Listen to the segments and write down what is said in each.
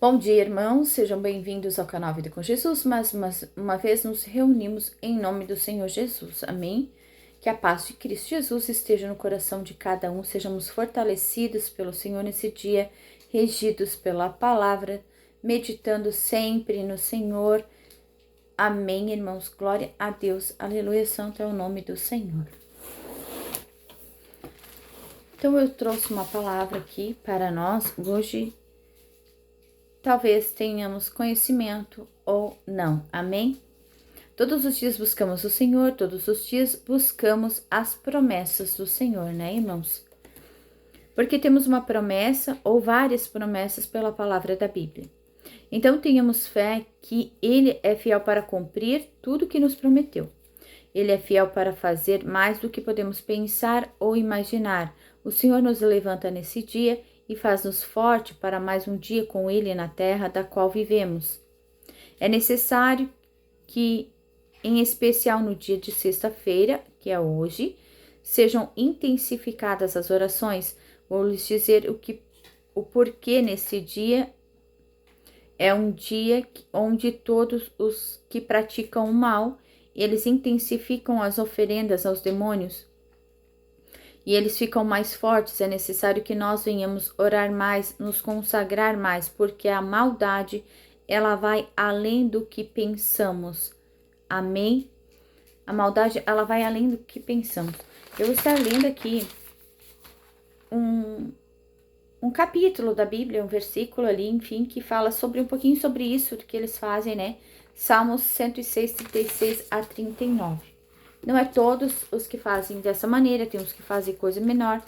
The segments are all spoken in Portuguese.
Bom dia, irmãos, sejam bem-vindos ao canal Vida com Jesus. Mais uma vez nos reunimos em nome do Senhor Jesus, amém? Que a paz de Cristo Jesus esteja no coração de cada um, sejamos fortalecidos pelo Senhor nesse dia, regidos pela palavra, meditando sempre no Senhor, amém, irmãos? Glória a Deus, aleluia, santo é o nome do Senhor. Então eu trouxe uma palavra aqui para nós hoje. Talvez tenhamos conhecimento ou não, amém? Todos os dias buscamos o Senhor, todos os dias buscamos as promessas do Senhor, né, irmãos? Porque temos uma promessa ou várias promessas pela palavra da Bíblia. Então tenhamos fé que Ele é fiel para cumprir tudo que nos prometeu. Ele é fiel para fazer mais do que podemos pensar ou imaginar. O Senhor nos levanta nesse dia e faz-nos forte para mais um dia com Ele na terra da qual vivemos. É necessário que, em especial no dia de sexta-feira, que é hoje, sejam intensificadas as orações. Vou lhes dizer o porquê nesse dia é um dia onde todos os que praticam o mal, eles intensificam as oferendas aos demônios. E eles ficam mais fortes, é necessário que nós venhamos orar mais, nos consagrar mais, porque a maldade, ela vai além do que pensamos. Amém? A maldade, ela vai além do que pensamos. Eu vou estar lendo aqui um capítulo da Bíblia, um versículo ali, enfim, que fala sobre um pouquinho sobre isso que eles fazem, né? Salmos 106, 36 a 39. Não é todos os que fazem dessa maneira, tem uns que fazem coisa menor,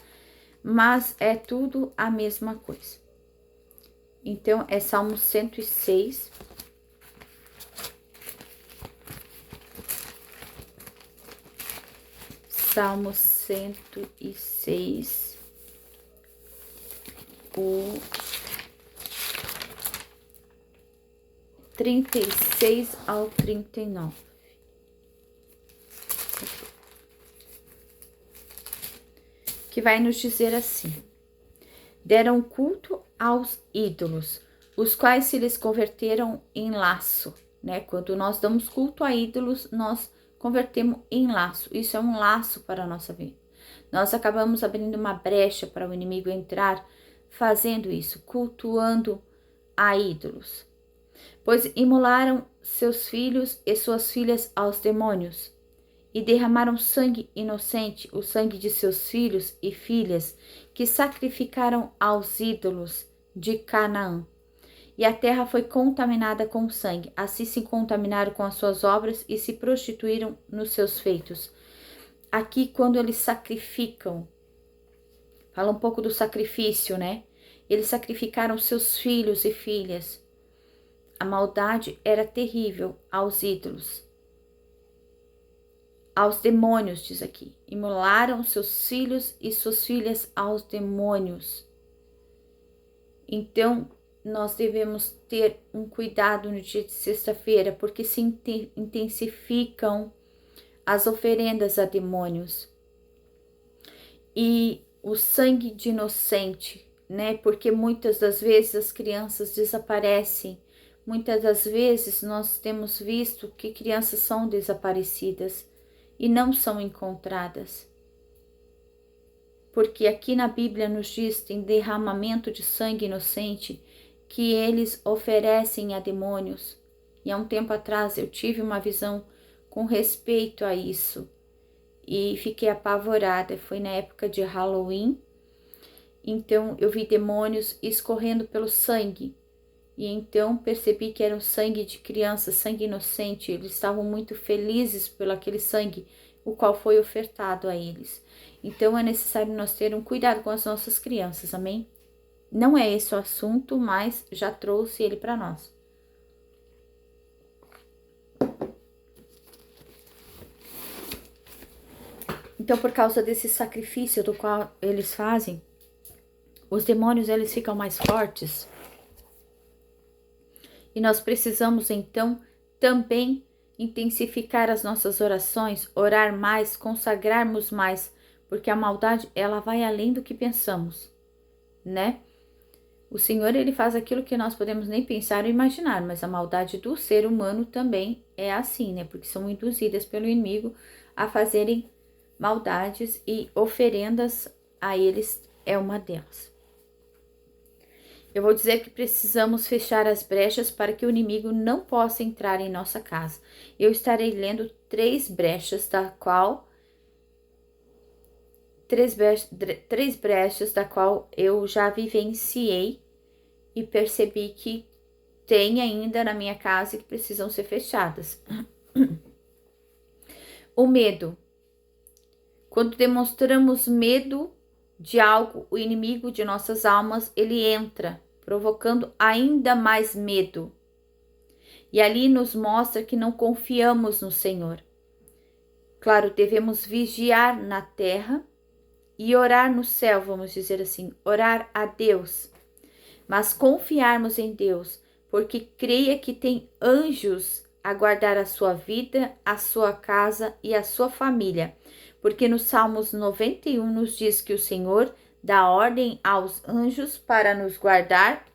mas é tudo a mesma coisa. Então, é Salmo 106. Salmo 106. O 36 ao 39. Que vai nos dizer assim: deram culto aos ídolos, os quais se lhes converteram em laço, né? Quando nós damos culto a ídolos, nós convertemos em laço. Isso é um laço para a nossa vida. Nós acabamos abrindo uma brecha para o inimigo entrar, fazendo isso, cultuando a ídolos. Pois imolaram seus filhos e suas filhas aos demônios, e derramaram sangue inocente, o sangue de seus filhos e filhas, que sacrificaram aos ídolos de Canaã. E a terra foi contaminada com sangue. Assim se contaminaram com as suas obras e se prostituíram nos seus feitos. Aqui, quando eles sacrificam, fala um pouco do sacrifício, né? Eles sacrificaram seus filhos e filhas. A maldade era terrível aos ídolos. Aos demônios, diz aqui. Imolaram seus filhos e suas filhas aos demônios. Então, nós devemos ter um cuidado no dia de sexta-feira, porque se intensificam as oferendas a demônios. E o sangue de inocente, né? Porque muitas das vezes as crianças desaparecem. Muitas das vezes nós temos visto que crianças são desaparecidas e não são encontradas. Porque aqui na Bíblia nos diz tem derramamento de sangue inocente que eles oferecem a demônios. E há um tempo atrás eu tive uma visão com respeito a isso e fiquei apavorada. Foi na época de Halloween. Então eu vi demônios escorrendo pelo sangue. E então percebi que era o sangue de criança, sangue inocente. Eles estavam muito felizes pelo aquele sangue, o qual foi ofertado a eles. Então é necessário nós ter um cuidado com as nossas crianças, amém? Não é esse o assunto, mas já trouxe ele para nós. Então, por causa desse sacrifício do qual eles fazem, os demônios eles ficam mais fortes. E nós precisamos, então, também intensificar as nossas orações, orar mais, consagrarmos mais, porque a maldade, ela vai além do que pensamos, né? O Senhor, ele faz aquilo que nós podemos nem pensar ou imaginar, mas a maldade do ser humano também é assim, né? Porque são induzidas pelo inimigo a fazerem maldades e oferendas a eles é uma delas. Eu vou dizer que precisamos fechar as brechas para que o inimigo não possa entrar em nossa casa. Eu estarei lendo três brechas da qual eu já vivenciei e percebi que tem ainda na minha casa e que precisam ser fechadas. O medo. Quando demonstramos medo de algo, o inimigo de nossas almas, ele entra, provocando ainda mais medo. E ali nos mostra que não confiamos no Senhor. Claro, devemos vigiar na terra e orar no céu, vamos dizer assim, orar a Deus. Mas confiarmos em Deus, porque creia que tem anjos a guardar a sua vida, a sua casa e a sua família. Porque no Salmos 91 nos diz que o Senhor dá ordem aos anjos para nos guardar.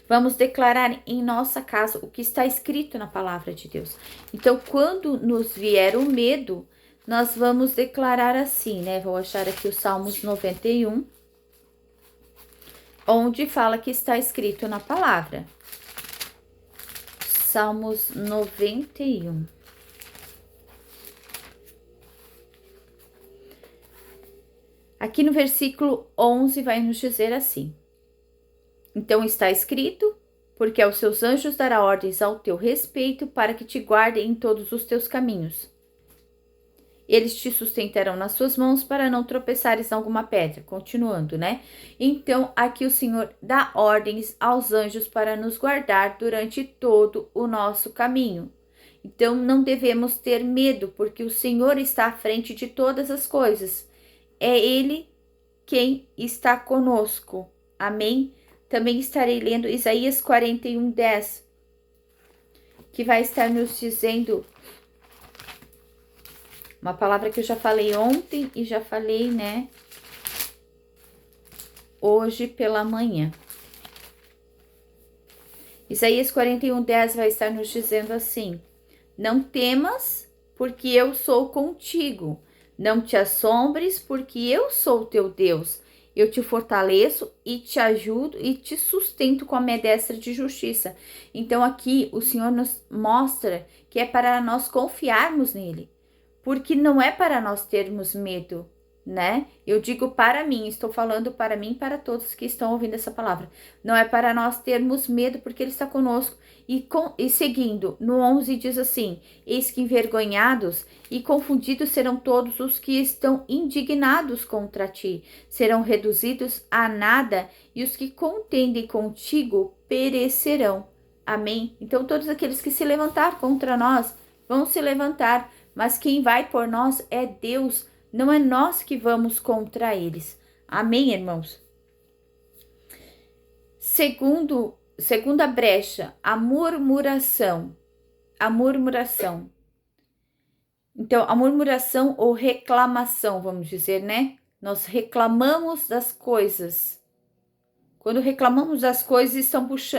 Vamos declarar em nossa casa o que está escrito na palavra de Deus. Então, quando nos vier o medo, nós vamos declarar assim, né? Vou achar aqui o Salmos 91, onde fala que está escrito na palavra. Salmos 91. Aqui no versículo 11 vai nos dizer assim: então está escrito, porque aos seus anjos dará ordens ao teu respeito para que te guardem em todos os teus caminhos. Eles te sustentarão nas suas mãos para não tropeçares em alguma pedra. Continuando, né? Então, aqui o Senhor dá ordens aos anjos para nos guardar durante todo o nosso caminho. Então, não devemos ter medo, porque o Senhor está à frente de todas as coisas. É Ele quem está conosco. Amém? Também estarei lendo Isaías 41:10, que vai estar nos dizendo uma palavra que eu já falei ontem e já falei, né, hoje pela manhã. Isaías 41:10 vai estar nos dizendo assim: não temas, porque eu sou contigo. Não te assombres, porque eu sou teu Deus. Eu te fortaleço e te ajudo e te sustento com a minha destra de justiça. Então aqui o Senhor nos mostra que é para nós confiarmos nele. Porque não é para nós termos medo, né? Eu digo para mim, estou falando para mim e para todos que estão ouvindo essa palavra. Não é para nós termos medo, porque Ele está conosco. E seguindo, no 11 diz assim: eis que envergonhados e confundidos serão todos os que estão indignados contra ti. Serão reduzidos a nada e os que contendem contigo perecerão. Amém? Então todos aqueles que se levantar contra nós vão se levantar, mas quem vai por nós é Deus, não é nós que vamos contra eles. Amém, irmãos? Segunda brecha, a murmuração. A murmuração. Então, a murmuração ou reclamação, vamos dizer, né? Nós reclamamos das coisas. Quando reclamamos das coisas, estamos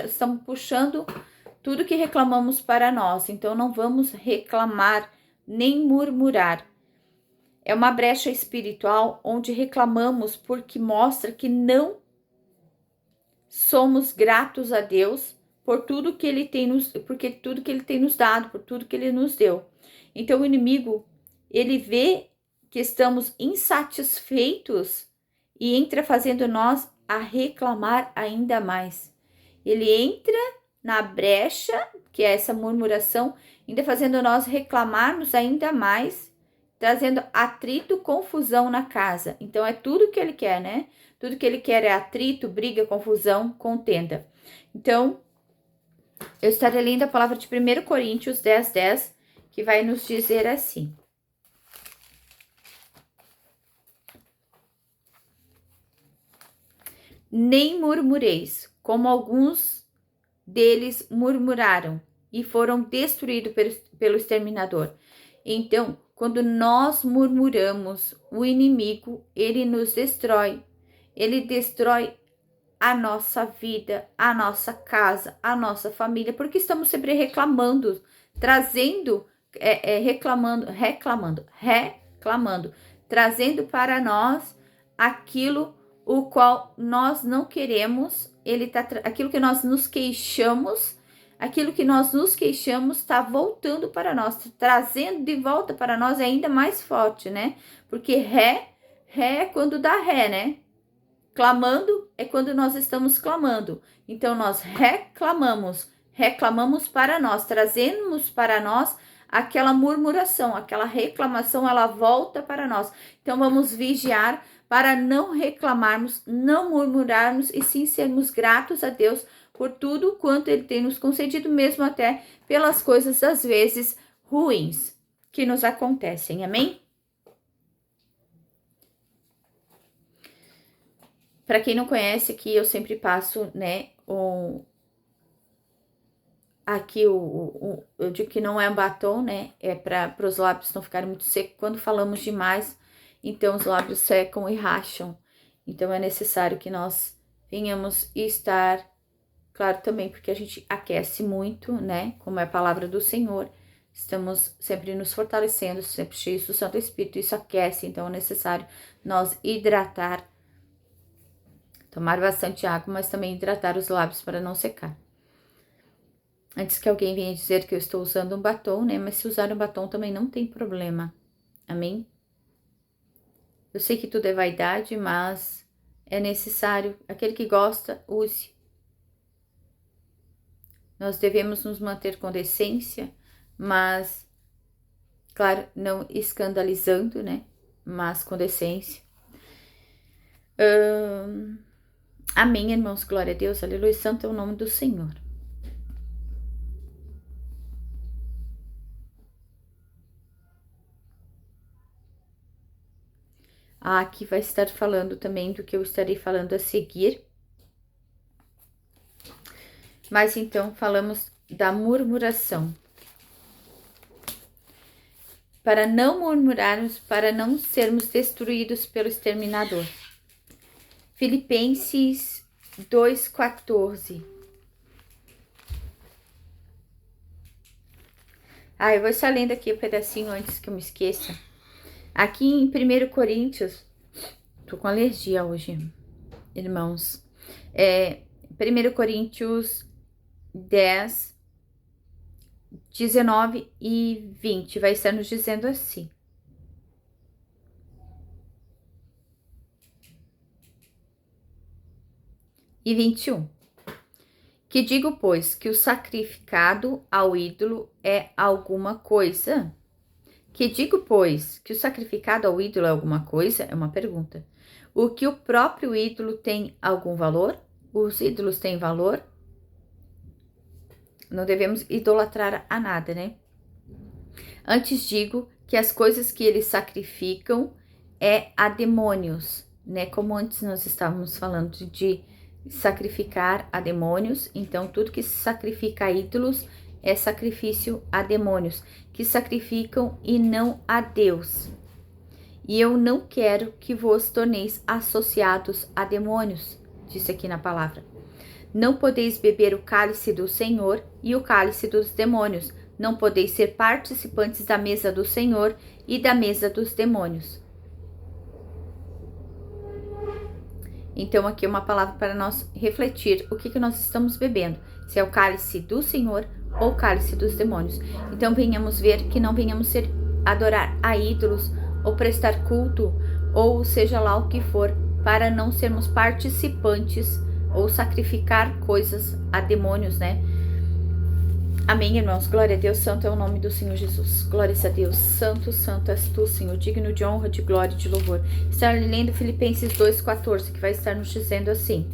puxando tudo que reclamamos para nós. Então, não vamos reclamar nem murmurar. É uma brecha espiritual onde reclamamos porque mostra que não somos gratos a Deus por tudo que Ele tem nos dado, por tudo que Ele nos deu. Então o inimigo, ele vê que estamos insatisfeitos e entra fazendo nós a reclamar ainda mais. Ele entra na brecha, que é essa murmuração, ainda fazendo nós reclamarmos ainda mais, trazendo atrito, confusão na casa. Então, é tudo que ele quer, né? Tudo que ele quer é atrito, briga, confusão, contenda. Então, eu estarei lendo a palavra de 1 Coríntios 10:10, que vai nos dizer assim: nem murmureis, como alguns deles murmuraram e foram destruídos pelo exterminador. Então, quando nós murmuramos, o inimigo, ele nos destrói. Ele destrói a nossa vida, a nossa casa, a nossa família, porque estamos sempre reclamando, trazendo, reclamando, trazendo para nós aquilo o qual nós não queremos, aquilo que nós nos queixamos, está voltando para nós, trazendo de volta para nós ainda mais forte, né? Porque ré é quando dá ré, né? Clamando é quando nós estamos clamando. Então, nós reclamamos para nós, trazemos para nós aquela murmuração, aquela reclamação, ela volta para nós. Então, vamos vigiar para não reclamarmos, não murmurarmos e sim sermos gratos a Deus por tudo quanto Ele tem nos concedido, mesmo até pelas coisas, às vezes, ruins que nos acontecem. Amém? Para quem não conhece, aqui eu sempre passo, né, eu digo que não é um batom, né, é para os lábios não ficarem muito secos. Quando falamos demais, então os lábios secam e racham. Então é necessário que nós venhamos estar, claro também, porque a gente aquece muito, né, como é a palavra do Senhor. Estamos sempre nos fortalecendo, sempre cheios do Santo Espírito, isso aquece, então é necessário nós hidratar, tomar bastante água, mas também hidratar os lábios para não secar. Antes que alguém venha dizer que eu estou usando um batom, né? Mas se usar um batom também não tem problema. Amém? Eu sei que tudo é vaidade, mas é necessário. Aquele que gosta, use. Nós devemos nos manter com decência, mas, claro, não escandalizando, né? Mas com decência. Amém, irmãos, glória a Deus, aleluia, santo é o nome do Senhor. Aqui vai estar falando também do que eu estarei falando a seguir. Mas então, falamos da murmuração. Para não murmurarmos, para não sermos destruídos pelo exterminador. Filipenses 2,14. Eu vou estar lendo aqui um pedacinho antes que eu me esqueça. Aqui em 1 Coríntios, tô com alergia hoje, irmãos. 1 Coríntios 10, 19 e 20, vai estar nos dizendo assim. E 21. Que digo, pois, que o sacrificado ao ídolo é alguma coisa? Que digo, pois, que o sacrificado ao ídolo é alguma coisa? É uma pergunta. O que o próprio ídolo tem algum valor? Os ídolos têm valor? Não devemos idolatrar a nada, né? Antes digo que as coisas que eles sacrificam é a demônios, né? Como antes nós estávamos falando de sacrificar a demônios, então tudo que se sacrifica a ídolos é sacrifício a demônios, que sacrificam e não a Deus. E eu não quero que vos torneis associados a demônios, disse aqui na palavra. Não podeis beber o cálice do Senhor e o cálice dos demônios. Não podeis ser participantes da mesa do Senhor e da mesa dos demônios. Então, aqui é uma palavra para nós refletir o que nós estamos bebendo. Se é o cálice do Senhor ou o cálice dos demônios. Então, venhamos ver que não venhamos adorar a ídolos ou prestar culto, ou seja lá o que for, para não sermos participantes ou sacrificar coisas a demônios, né? Amém, irmãos? Glória a Deus, santo é o nome do Senhor Jesus. Glórias a Deus, santo, santo és tu, Senhor, digno de honra, de glória e de louvor. Estar lendo Filipenses 2,14, que vai estar nos dizendo assim.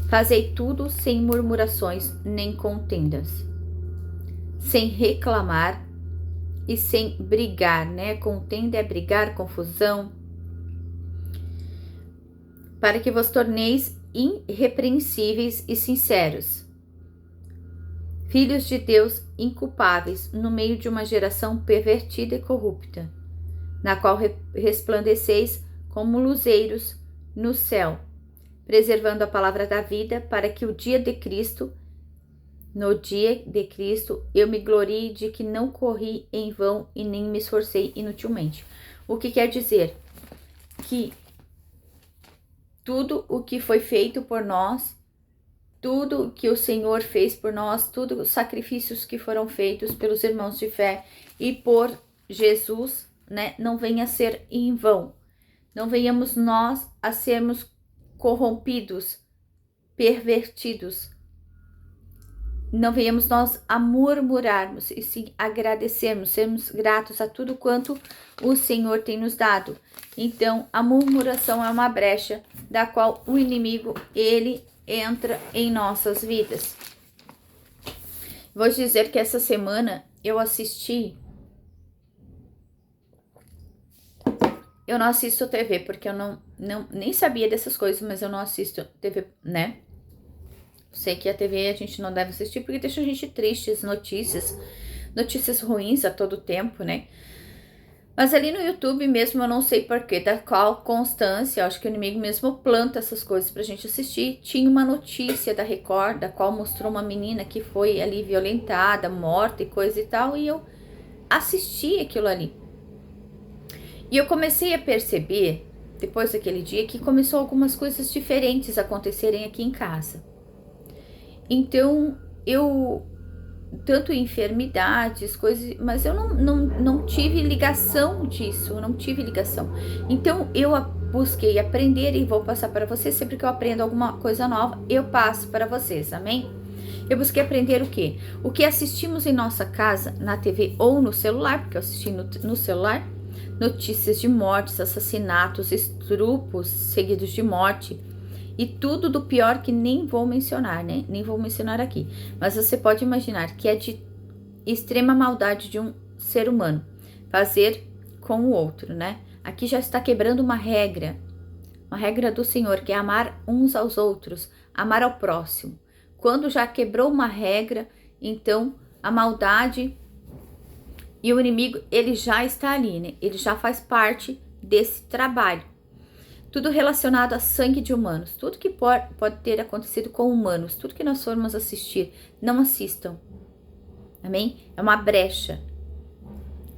Fazei tudo sem murmurações nem contendas, sem reclamar e sem brigar, né? Contenda é brigar, confusão. Para que vos torneis irrepreensíveis e sinceros, filhos de Deus inculpáveis no meio de uma geração pervertida e corrupta, na qual resplandeceis como luzeiros no céu, preservando a palavra da vida, para que no dia de Cristo, eu me glorie de que não corri em vão e nem me esforcei inutilmente. O que quer dizer? Que tudo o que foi feito por nós, tudo que o Senhor fez por nós, todos os sacrifícios que foram feitos pelos irmãos de fé e por Jesus, né, não venha a ser em vão. Não venhamos nós a sermos corrompidos, pervertidos. Não venhamos nós a murmurarmos, e sim agradecermos, sermos gratos a tudo quanto o Senhor tem nos dado. Então, a murmuração é uma brecha da qual o inimigo, ele entra em nossas vidas. Vou dizer que essa semana eu não assisto TV, porque eu nem sabia dessas coisas, mas eu não assisto TV, né? Sei que a TV a gente não deve assistir porque deixa a gente triste, notícias ruins a todo tempo, né? Mas ali no YouTube mesmo, eu não sei porquê, da qual constância, eu acho que o inimigo mesmo planta essas coisas pra gente assistir. Tinha uma notícia da Record, da qual mostrou uma menina que foi ali violentada, morta e coisa e tal, e eu assisti aquilo ali. E eu comecei a perceber, depois daquele dia, que começou algumas coisas diferentes acontecerem aqui em casa. Então, tanto enfermidades, coisas, mas eu não tive ligação disso, Então, eu busquei aprender e vou passar para vocês, sempre que eu aprendo alguma coisa nova, eu passo para vocês, amém? Eu busquei aprender o quê? O que assistimos em nossa casa, na TV ou no celular, porque eu assisti no celular, notícias de mortes, assassinatos, estrupos seguidos de morte, e tudo do pior que nem vou mencionar, né? Nem vou mencionar aqui. Mas você pode imaginar que é de extrema maldade de um ser humano fazer com o outro, né? Aqui já está quebrando uma regra do Senhor, que é amar uns aos outros, amar ao próximo. Quando já quebrou uma regra, então a maldade e o inimigo, ele já está ali, né? Ele já faz parte desse trabalho. Tudo relacionado a sangue de humanos, tudo que pode ter acontecido com humanos, tudo que nós formos assistir, não assistam. Amém? É uma brecha.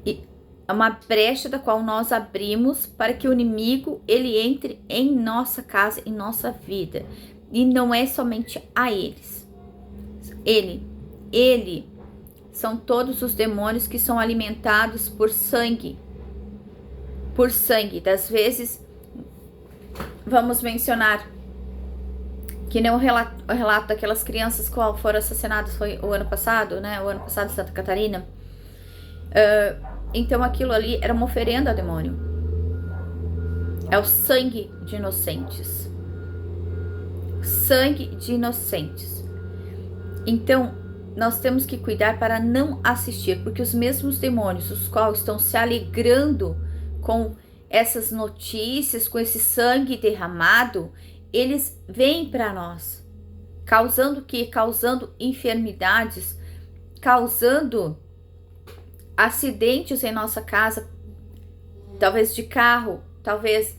E é uma brecha da qual nós abrimos para que o inimigo, ele entre em nossa casa, em nossa vida. E não é somente a eles. Ele são todos os demônios que são alimentados por sangue. Por sangue. Das vezes, vamos mencionar que nem o relato daquelas crianças que foram assassinadas foi o ano passado, né? O ano passado em Santa Catarina. Então aquilo ali era uma oferenda ao demônio. É o sangue de inocentes. Sangue de inocentes. Então, nós temos que cuidar para não assistir, porque os mesmos demônios, os quais estão se alegrando com essas notícias, com esse sangue derramado, eles vêm para nós, causando o quê? Causando enfermidades, causando acidentes em nossa casa, talvez de carro, talvez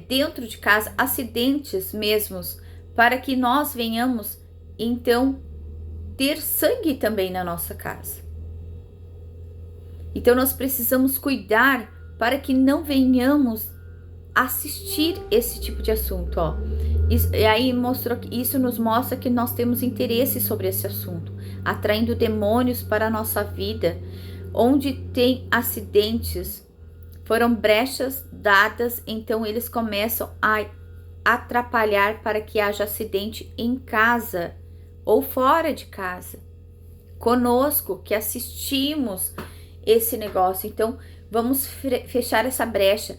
dentro de casa, acidentes mesmos, para que nós venhamos, então, ter sangue também na nossa casa. Então, nós precisamos cuidar para que não venhamos assistir esse tipo de assunto, ó. E aí isso nos mostra que nós temos interesse sobre esse assunto, atraindo demônios para a nossa vida, onde tem acidentes, foram brechas dadas, então eles começam a atrapalhar para que haja acidente em casa ou fora de casa, conosco que assistimos esse negócio. Então, vamos fechar essa brecha.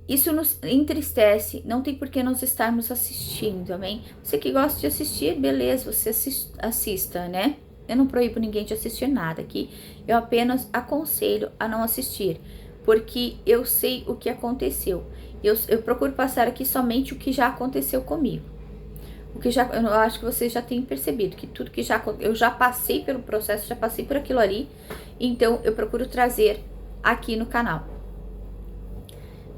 Isso nos entristece, não tem por que nós estarmos assistindo, amém? Você que gosta de assistir, beleza, você assista, né? Eu não proíbo ninguém de assistir nada aqui, eu apenas aconselho a não assistir, porque eu sei o que aconteceu. Eu procuro passar aqui somente o que já aconteceu comigo. Eu acho que vocês já têm percebido que tudo que eu já passei pelo processo, já passei por aquilo ali, então eu procuro trazer aqui no canal.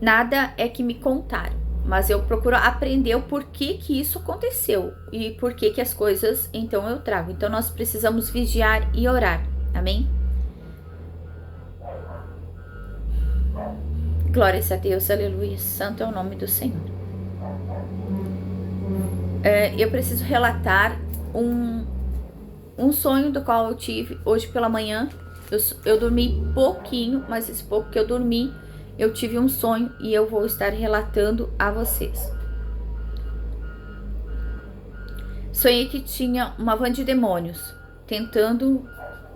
Nada é que me contaram, mas eu procuro aprender o porquê que isso aconteceu e porquê que as coisas, então, eu trago. Então, nós precisamos vigiar e orar, amém? Glórias a Deus, aleluia, santo é o nome do Senhor. Eu preciso relatar um sonho do qual eu tive hoje pela manhã. Eu dormi pouquinho, mas esse pouco que eu dormi, eu tive um sonho e eu vou estar relatando a vocês. Sonhei que tinha uma van de demônios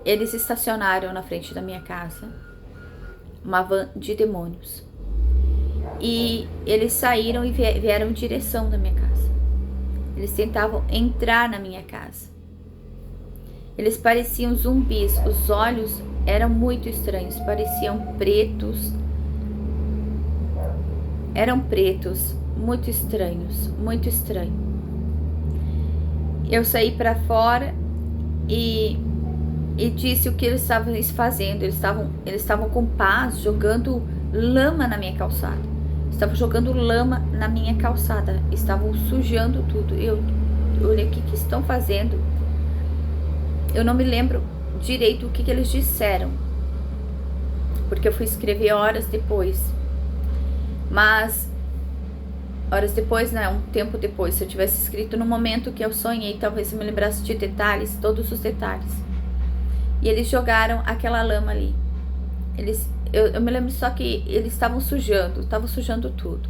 eles estacionaram na frente da minha casa, uma van de demônios, e eles saíram e vieram em direção da minha casa. Eles tentavam entrar na minha casa. Eles pareciam zumbis, os olhos eram muito estranhos, pareciam pretos. Eram pretos, muito estranhos, muito estranho. Eu saí para fora e disse o que eles estavam fazendo. Eles estavam com paz, jogando lama na minha calçada. Estavam jogando lama na minha calçada, estavam sujando tudo. Eu olhei, o que estão fazendo? Eu não me lembro direito o que eles disseram, porque eu fui escrever horas depois. Mas, horas depois, né, um tempo depois, se eu tivesse escrito no momento que eu sonhei, talvez eu me lembrasse de detalhes, todos os detalhes. E eles jogaram aquela lama ali. Eu me lembro só que eles estavam sujando tudo.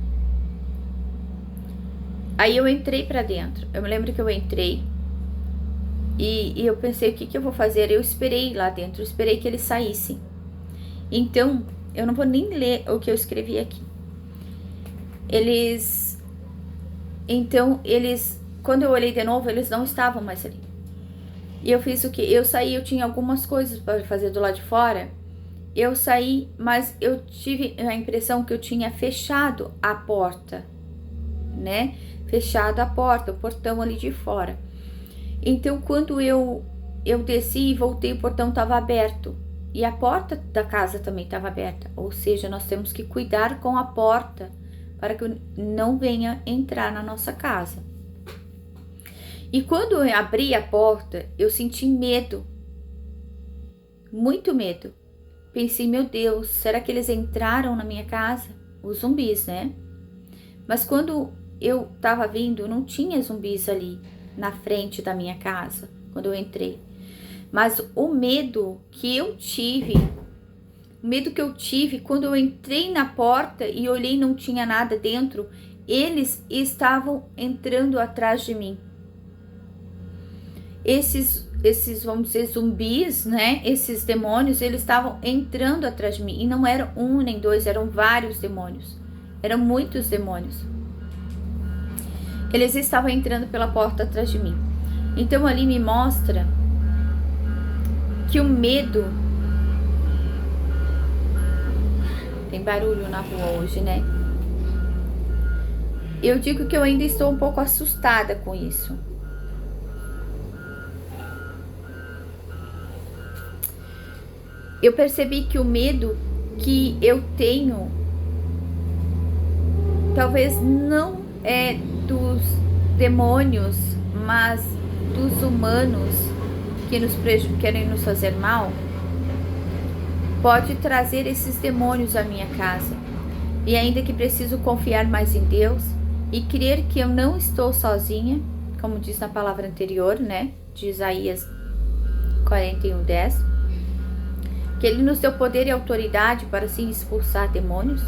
Aí eu entrei pra dentro. Eu me lembro que eu entrei e eu pensei, o que eu vou fazer? Eu esperei lá dentro, eu esperei que eles saíssem. Então, eu não vou nem ler o que eu escrevi aqui. Quando eu olhei de novo, eles não estavam mais ali. E eu fiz o que? Eu saí, eu tinha algumas coisas para fazer do lado de fora. Eu saí, mas eu tive a impressão que eu tinha fechado a porta, né? Fechado a porta, o portão ali de fora. Então, quando eu desci e voltei, o portão estava aberto. E a porta da casa também estava aberta. Ou seja, nós temos que cuidar com a porta para que não venha entrar na nossa casa. E quando eu abri a porta, eu senti medo. Muito medo. Pensei, meu Deus, será que eles entraram na minha casa? Os zumbis, né? Mas quando eu tava vindo, não tinha zumbis ali na frente da minha casa, quando eu entrei. Mas o medo que eu tive quando eu entrei na porta e olhei e não tinha nada dentro, eles estavam entrando atrás de mim. Esses, vamos dizer, zumbis, né? Esses demônios, eles estavam entrando atrás de mim. E não eram um nem dois, eram vários demônios. Eram muitos demônios. Eles estavam entrando pela porta atrás de mim. Então ali me mostra que o medo... Tem barulho na rua hoje, né? Eu digo que eu ainda estou um pouco assustada com isso. Eu percebi que o medo que eu tenho talvez não é dos demônios, mas dos humanos que querem nos fazer mal. Pode trazer esses demônios à minha casa. E ainda que preciso confiar mais em Deus e crer que eu não estou sozinha, como diz na palavra anterior, né, de Isaías 41:10, que Ele nos deu poder e autoridade para assim expulsar demônios,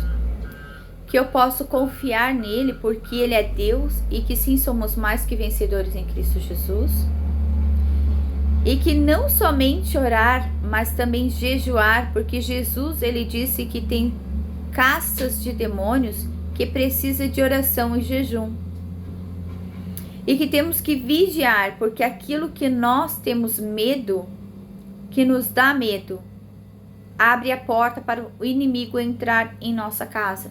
que eu posso confiar nele porque Ele é Deus e que sim, somos mais que vencedores em Cristo Jesus. E que não somente orar, mas também jejuar, porque Jesus, Ele disse que tem castas de demônios que precisa de oração e jejum. E que temos que vigiar, porque aquilo que nós temos medo, que nos dá medo, abre a porta para o inimigo entrar em nossa casa.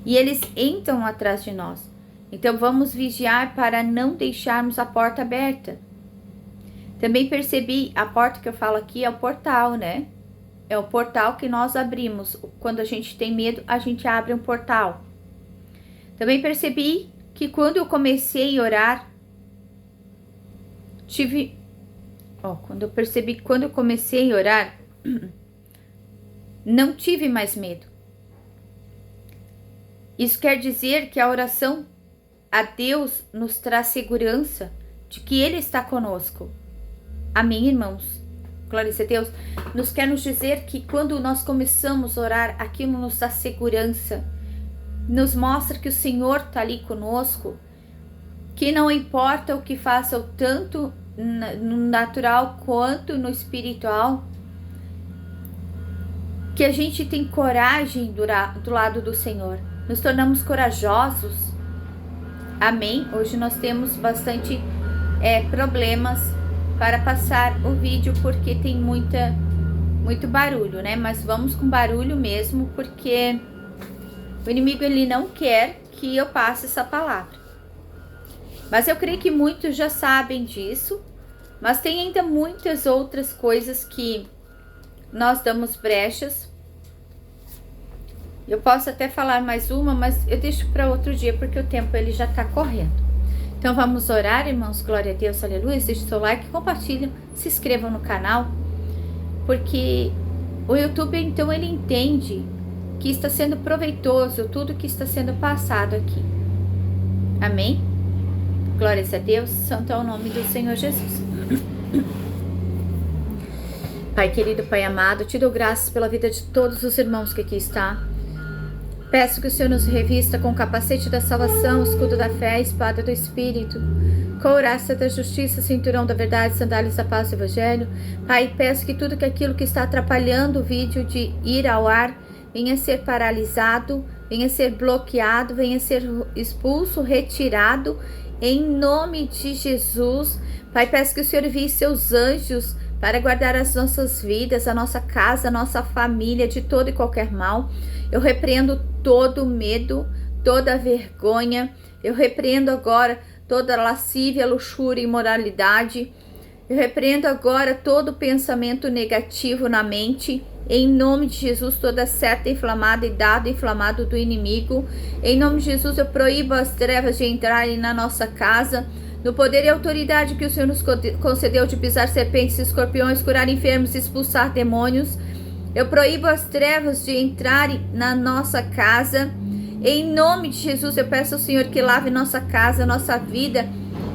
E eles entram atrás de nós. Então vamos vigiar para não deixarmos a porta aberta. Também percebi, a porta que eu falo aqui é o portal, né? É o portal que nós abrimos. Quando a gente tem medo, a gente abre um portal. Também percebi que quando eu comecei a orar, quando eu comecei a orar, não tive mais medo. Isso quer dizer que a oração a Deus nos traz segurança de que Ele está conosco. Amém, irmãos? Glória a Deus. Nos quer nos dizer que quando nós começamos a orar, aquilo nos dá segurança. Nos mostra que o Senhor está ali conosco. Que não importa o que faça, tanto no natural quanto no espiritual. Que a gente tem coragem do lado do Senhor. Nos tornamos corajosos. Amém? Hoje nós temos bastante problemas para passar o vídeo, porque tem muito barulho, né? Mas vamos com barulho mesmo, porque o inimigo ele não quer que eu passe essa palavra. Mas eu creio que muitos já sabem disso, mas tem ainda muitas outras coisas que nós damos brechas. Eu posso até falar mais uma, mas eu deixo para outro dia, porque o tempo ele já está correndo. Então vamos orar, irmãos, glória a Deus, aleluia. Deixe seu like, compartilhe, se inscrevam no canal, porque o YouTube então ele entende que está sendo proveitoso tudo que está sendo passado aqui. Amém? Glórias a Deus, santo é o nome do Senhor Jesus. Pai querido, Pai amado, te dou graças pela vida de todos os irmãos que aqui estão. Peço que o Senhor nos revista com o capacete da salvação, escudo da fé, espada do Espírito, couraça da justiça, cinturão da verdade, sandálias da paz do Evangelho. Pai, peço que tudo aquilo que está atrapalhando o vídeo de ir ao ar venha ser paralisado, venha ser bloqueado, venha ser expulso, retirado, em nome de Jesus. Pai, peço que o Senhor envie seus anjos para guardar as nossas vidas, a nossa casa, a nossa família de todo e qualquer mal. Eu repreendo todo medo, toda vergonha. Eu repreendo agora toda lascívia, luxúria e imoralidade. Eu repreendo agora todo pensamento negativo na mente. Em nome de Jesus, toda seta inflamada e dado inflamado do inimigo. Em nome de Jesus, eu proíbo as trevas de entrarem na nossa casa. No poder e autoridade que o Senhor nos concedeu de pisar serpentes e escorpiões, curar enfermos e expulsar demônios, eu proíbo as trevas de entrarem na nossa casa. Em nome de Jesus, eu peço ao Senhor que lave nossa casa, nossa vida,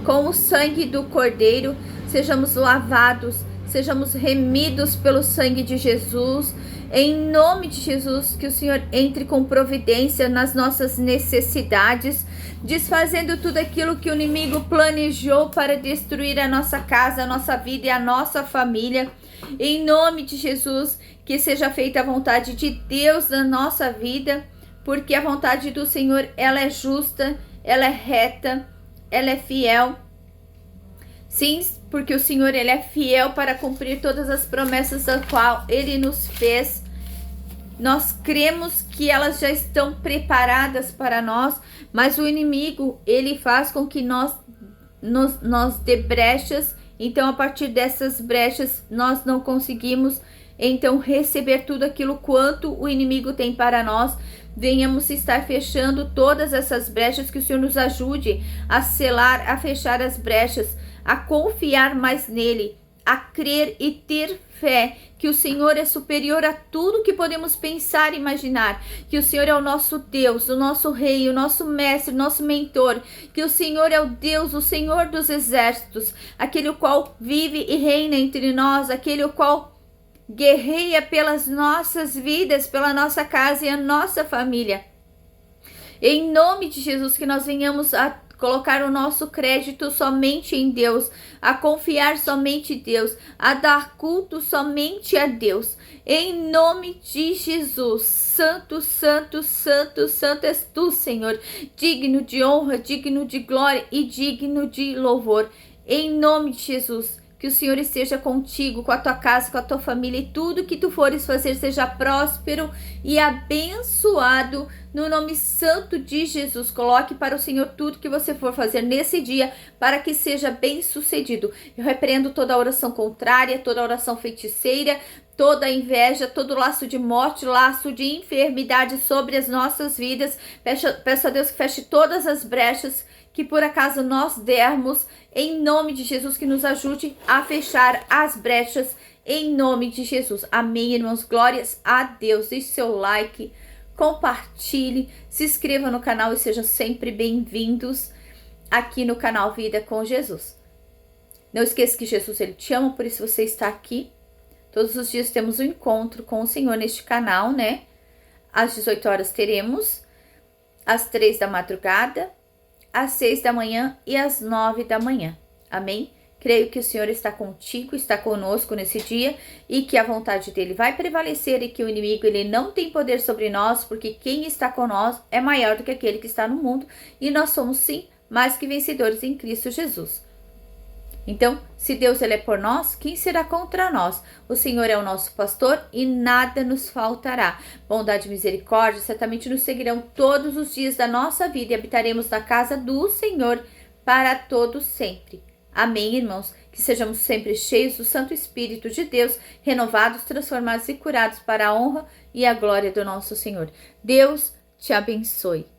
com o sangue do Cordeiro. Sejamos lavados, sejamos remidos pelo sangue de Jesus. Em nome de Jesus, que o Senhor entre com providência nas nossas necessidades, desfazendo tudo aquilo que o inimigo planejou para destruir a nossa casa, a nossa vida e a nossa família. Em nome de Jesus, que seja feita a vontade de Deus na nossa vida, porque a vontade do Senhor, ela é justa, ela é reta, ela é fiel. Sim, porque o Senhor, ele é fiel para cumprir todas as promessas das quais ele nos fez. Nós cremos que elas já estão preparadas para nós, mas o inimigo, ele faz com que nós dê brechas. Então, a partir dessas brechas, nós não conseguimos, então, receber tudo aquilo quanto o inimigo tem para nós. Venhamos estar fechando todas essas brechas, que o Senhor nos ajude a selar, a fechar as brechas, a confiar mais nele, a crer e ter fé, que o Senhor é superior a tudo que podemos pensar e imaginar, que o Senhor é o nosso Deus, o nosso Rei, o nosso Mestre, o nosso Mentor, que o Senhor é o Deus, o Senhor dos exércitos, aquele o qual vive e reina entre nós, aquele o qual guerreia pelas nossas vidas, pela nossa casa e a nossa família. Em nome de Jesus, que nós venhamos a colocar o nosso crédito somente em Deus, a confiar somente em Deus, a dar culto somente a Deus. Em nome de Jesus, santo, santo, santo, santo és tu, Senhor, digno de honra, digno de glória e digno de louvor. Em nome de Jesus, que o Senhor esteja contigo, com a tua casa, com a tua família, e tudo que tu fores fazer seja próspero e abençoado no nome santo de Jesus. Coloque para o Senhor tudo que você for fazer nesse dia, para que seja bem sucedido. Eu repreendo toda oração contrária, toda oração feiticeira, toda inveja, todo laço de morte, laço de enfermidade sobre as nossas vidas. Peço a Deus que feche todas as brechas que por acaso nós dermos, em nome de Jesus, que nos ajude a fechar as brechas, em nome de Jesus. Amém, irmãos. Glórias a Deus. Deixe seu like, compartilhe, se inscreva no canal e sejam sempre bem-vindos aqui no canal Vida com Jesus. Não esqueça que Jesus, ele te ama, por isso você está aqui. Todos os dias temos um encontro com o Senhor neste canal, né? Às 18 horas teremos, às 3 da madrugada, às 6 da manhã e às 9 da manhã. Amém? Creio que o Senhor está contigo, está conosco nesse dia e que a vontade dele vai prevalecer e que o inimigo ele não tem poder sobre nós, porque quem está com nós é maior do que aquele que está no mundo e nós somos sim mais que vencedores em Cristo Jesus. Então, se Deus ele é por nós, quem será contra nós? O Senhor é o nosso pastor e nada nos faltará. Bondade e misericórdia certamente nos seguirão todos os dias da nossa vida e habitaremos na casa do Senhor para todos sempre. Amém, irmãos? Que sejamos sempre cheios do Santo Espírito de Deus, renovados, transformados e curados para a honra e a glória do nosso Senhor. Deus te abençoe.